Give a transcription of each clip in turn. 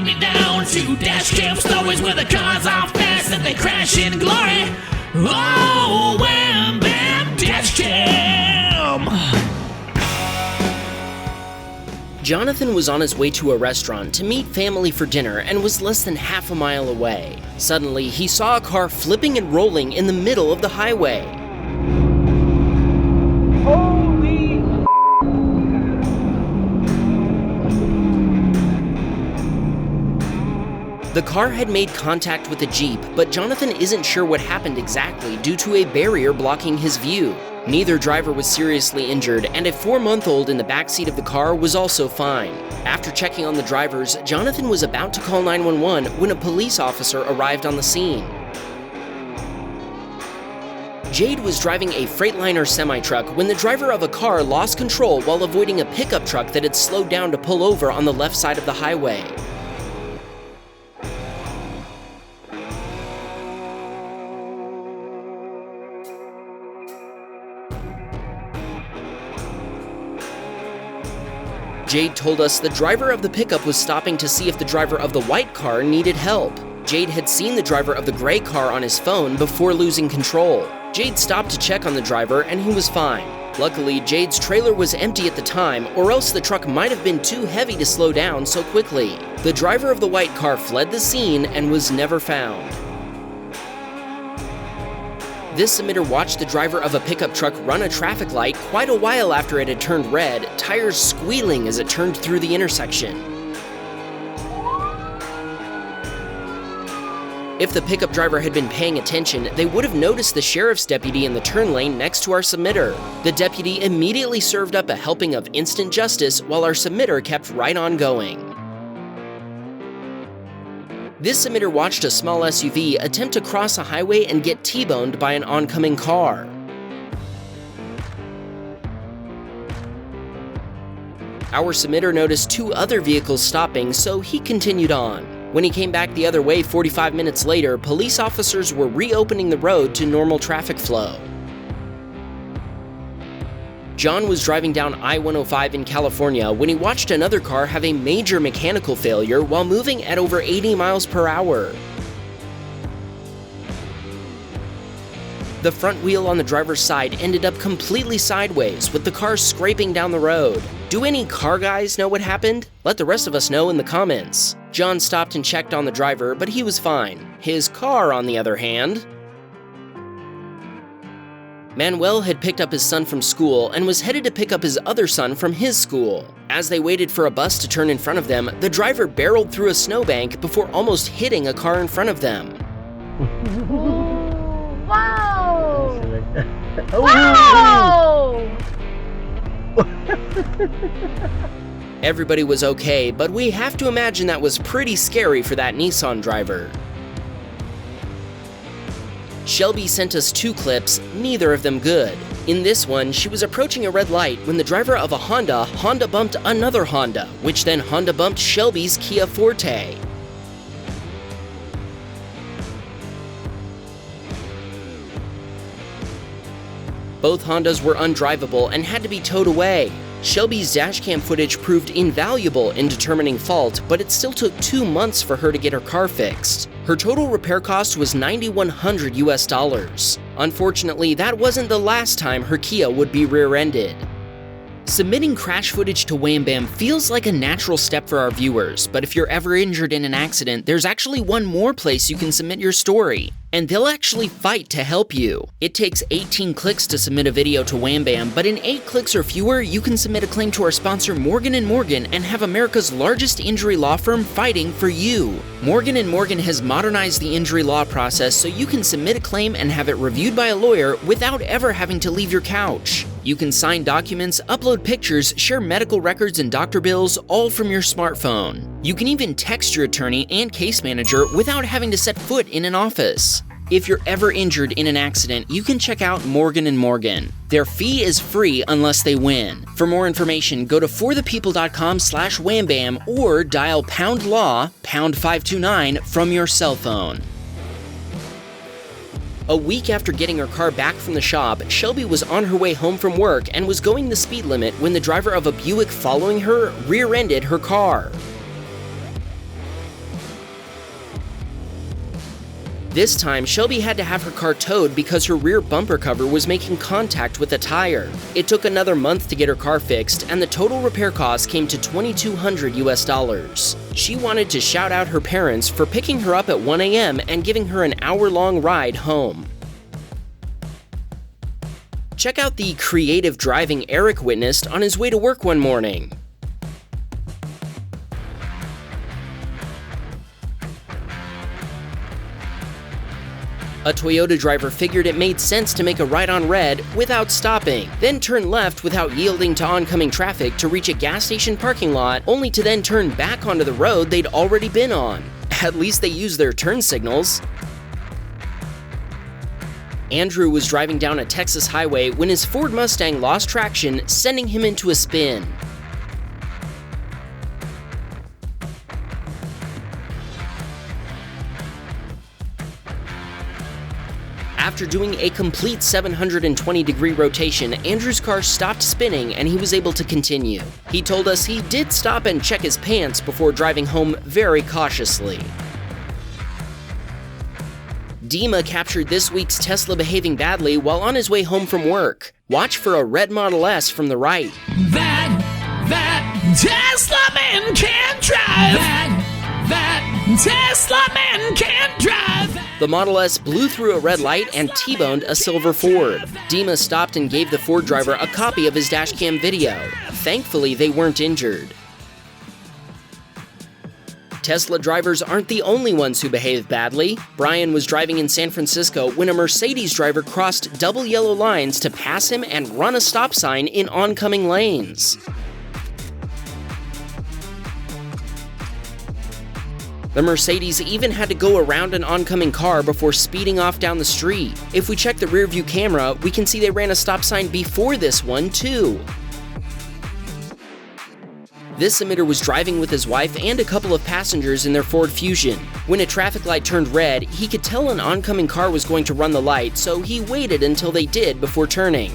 bring me down to Dashcam Stories where the cars are fast and they crash in glory. Oh, Wham, Bam, Dashcam! Jonathan was on his way to a restaurant to meet family for dinner and was less than half a mile away. Suddenly, he saw a car flipping and rolling in the middle of the highway. The car had made contact with a Jeep, but Jonathan isn't sure what happened exactly due to a barrier blocking his view. Neither driver was seriously injured, and a 4-month-old in the backseat of the car was also fine. After checking on the drivers, Jonathan was about to call 911 when a police officer arrived on the scene. Jade was driving a Freightliner semi-truck when the driver of a car lost control while avoiding a pickup truck that had slowed down to pull over on the left side of the highway. Jade told us the driver of the pickup was stopping to see if the driver of the white car needed help. Jade had seen the driver of the gray car on his phone before losing control. Jade stopped to check on the driver and he was fine. Luckily, Jade's trailer was empty at the time, or else the truck might have been too heavy to slow down so quickly. The driver of the white car fled the scene and was never found. This submitter watched the driver of a pickup truck run a traffic light quite a while after it had turned red, tires squealing as it turned through the intersection. If the pickup driver had been paying attention, they would have noticed the sheriff's deputy in the turn lane next to our submitter. The deputy immediately served up a helping of instant justice while our submitter kept right on going. This submitter watched a small SUV attempt to cross a highway and get T-boned by an oncoming car. Our submitter noticed 2 other vehicles stopping, so he continued on. When he came back the other way 45 minutes later, police officers were reopening the road to normal traffic flow. John was driving down I-105 in California when he watched another car have a major mechanical failure while moving at over 80 miles per hour. The front wheel on the driver's side ended up completely sideways, with the car scraping down the road. Do any car guys know what happened? Let the rest of us know in the comments. John stopped and checked on the driver, but he was fine. His car, on the other hand... Manuel had picked up his son from school and was headed to pick up his other son from his school. As they waited for a bus to turn in front of them, the driver barreled through a snowbank before almost hitting a car in front of them. Wow! Wow! Everybody was okay, but we have to imagine that was pretty scary for that Nissan driver. Shelby sent us 2 clips, neither of them good. In this one, she was approaching a red light when the driver of a Honda bumped another Honda, which then Honda bumped Shelby's Kia Forte. Both Hondas were undrivable and had to be towed away. Shelby's dashcam footage proved invaluable in determining fault, but it still took 2 months for her to get her car fixed. Her total repair cost was $9,100 US. Unfortunately, that wasn't the last time her Kia would be rear-ended. Submitting crash footage to Wham Bam feels like a natural step for our viewers, but if you're ever injured in an accident, there's actually one more place you can submit your story, and they'll actually fight to help you. It takes 18 clicks to submit a video to Wham Bam, but in 8 clicks or fewer, you can submit a claim to our sponsor Morgan & Morgan and have America's largest injury law firm fighting for you. Morgan & Morgan has modernized the injury law process so you can submit a claim and have it reviewed by a lawyer without ever having to leave your couch. You can sign documents, upload pictures, share medical records and doctor bills, all from your smartphone. You can even text your attorney and case manager without having to set foot in an office. If you're ever injured in an accident, you can check out Morgan & Morgan. Their fee is free unless they win. For more information, go to forthepeople.com/whambam or dial #law, #529 from your cell phone. A week after getting her car back from the shop, Shelby was on her way home from work and was going the speed limit when the driver of a Buick following her rear-ended her car. This time, Shelby had to have her car towed because her rear bumper cover was making contact with a tire. It took another month to get her car fixed, and the total repair cost came to $2,200 US. She wanted to shout out her parents for picking her up at 1 a.m. and giving her an hour-long ride home. Check out the creative driving Eric witnessed on his way to work one morning. A Toyota driver figured it made sense to make a right on red without stopping, then turn left without yielding to oncoming traffic to reach a gas station parking lot, only to then turn back onto the road they'd already been on. At least they used their turn signals. Andrew was driving down a Texas highway when his Ford Mustang lost traction, sending him into a spin. After doing a complete 720-degree rotation, Andrew's car stopped spinning and he was able to continue. He told us he did stop and check his pants before driving home very cautiously. Dima captured this week's Tesla behaving badly while on his way home from work. Watch for a red Model S from the right. That Tesla man can't drive. That Tesla man can't drive. The Model S blew through a red light and T-boned a silver Ford. Dima stopped and gave the Ford driver a copy of his dashcam video. Thankfully, they weren't injured. Tesla drivers aren't the only ones who behave badly. Brian was driving in San Francisco when a Mercedes driver crossed double yellow lines to pass him and run a stop sign in oncoming lanes. The Mercedes even had to go around an oncoming car before speeding off down the street. If we check the rearview camera, we can see they ran a stop sign before this one, too. This emitter was driving with his wife and a couple of passengers in their Ford Fusion. When a traffic light turned red, he could tell an oncoming car was going to run the light, so he waited until they did before turning.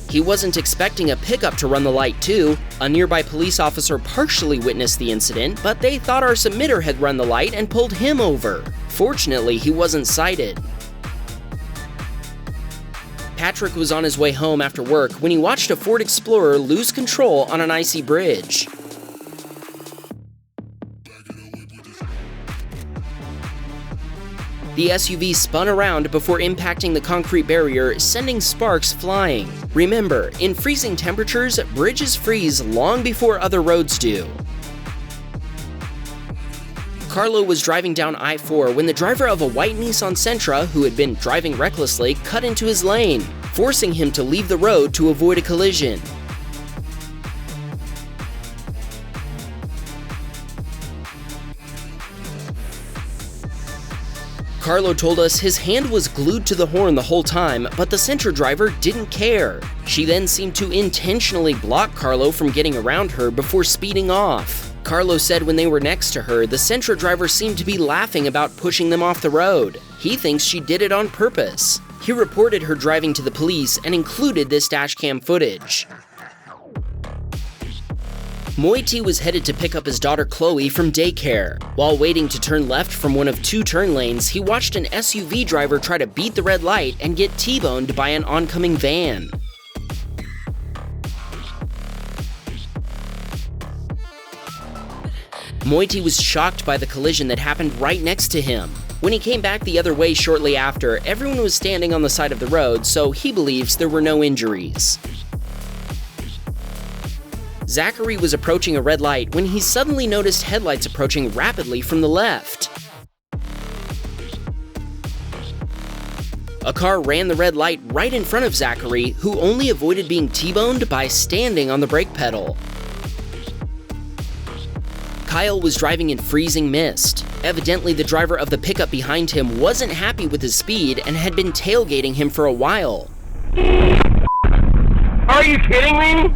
He wasn't expecting a pickup to run the light too. A nearby police officer partially witnessed the incident, but they thought our submitter had run the light and pulled him over. Fortunately, he wasn't cited. Patrick was on his way home after work when he watched a Ford Explorer lose control on an icy bridge. The SUV spun around before impacting the concrete barrier, sending sparks flying. Remember, in freezing temperatures, bridges freeze long before other roads do. Carlo was driving down I-4 when the driver of a white Nissan Sentra, who had been driving recklessly, cut into his lane, forcing him to leave the road to avoid a collision. Carlo told us his hand was glued to the horn the whole time, but the Sentra driver didn't care. She then seemed to intentionally block Carlo from getting around her before speeding off. Carlo said when they were next to her, the Sentra driver seemed to be laughing about pushing them off the road. He thinks she did it on purpose. He reported her driving to the police and included this dashcam footage. Moiti was headed to pick up his daughter Chloe from daycare. While waiting to turn left from one of two turn lanes, he watched an SUV driver try to beat the red light and get T-boned by an oncoming van. Moiti was shocked by the collision that happened right next to him. When he came back the other way shortly after, everyone was standing on the side of the road, so he believes there were no injuries. Zachary was approaching a red light when he suddenly noticed headlights approaching rapidly from the left. A car ran the red light right in front of Zachary, who only avoided being T-boned by standing on the brake pedal. Kyle was driving in freezing mist. Evidently, the driver of the pickup behind him wasn't happy with his speed and had been tailgating him for a while. Are you kidding me?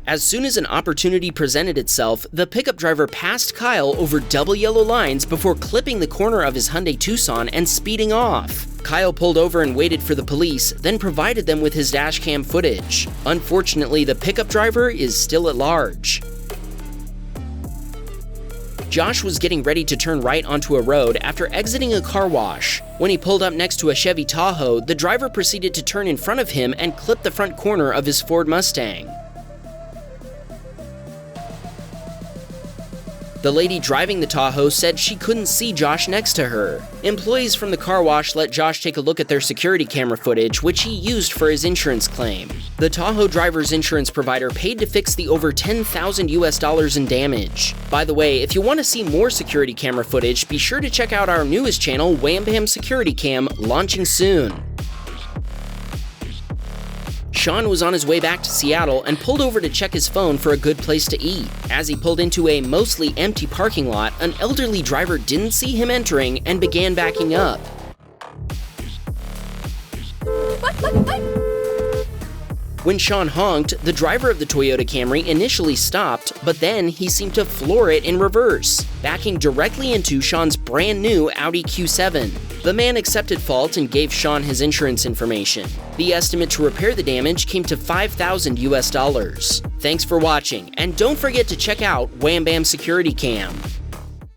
As soon as an opportunity presented itself, the pickup driver passed Kyle over double yellow lines before clipping the corner of his Hyundai Tucson and speeding off. Kyle pulled over and waited for the police, then provided them with his dashcam footage. Unfortunately, the pickup driver is still at large. Josh was getting ready to turn right onto a road after exiting a car wash. When he pulled up next to a Chevy Tahoe, the driver proceeded to turn in front of him and clip the front corner of his Ford Mustang. The lady driving the Tahoe said she couldn't see Josh next to her. Employees from the car wash let Josh take a look at their security camera footage, which he used for his insurance claim. The Tahoe driver's insurance provider paid to fix the over $10,000 in damage. By the way, if you want to see more security camera footage, be sure to check out our newest channel, Wham Bam Security Cam, launching soon. Sean was on his way back to Seattle and pulled over to check his phone for a good place to eat. As he pulled into a mostly empty parking lot, an elderly driver didn't see him entering and began backing up. When Sean honked, the driver of the Toyota Camry initially stopped, but then he seemed to floor it in reverse, backing directly into Sean's brand new Audi Q7. The man accepted fault and gave Sean his insurance information. The estimate to repair the damage came to $5,000. Thanks for watching, and don't forget to check out Wham Bam Security Cam.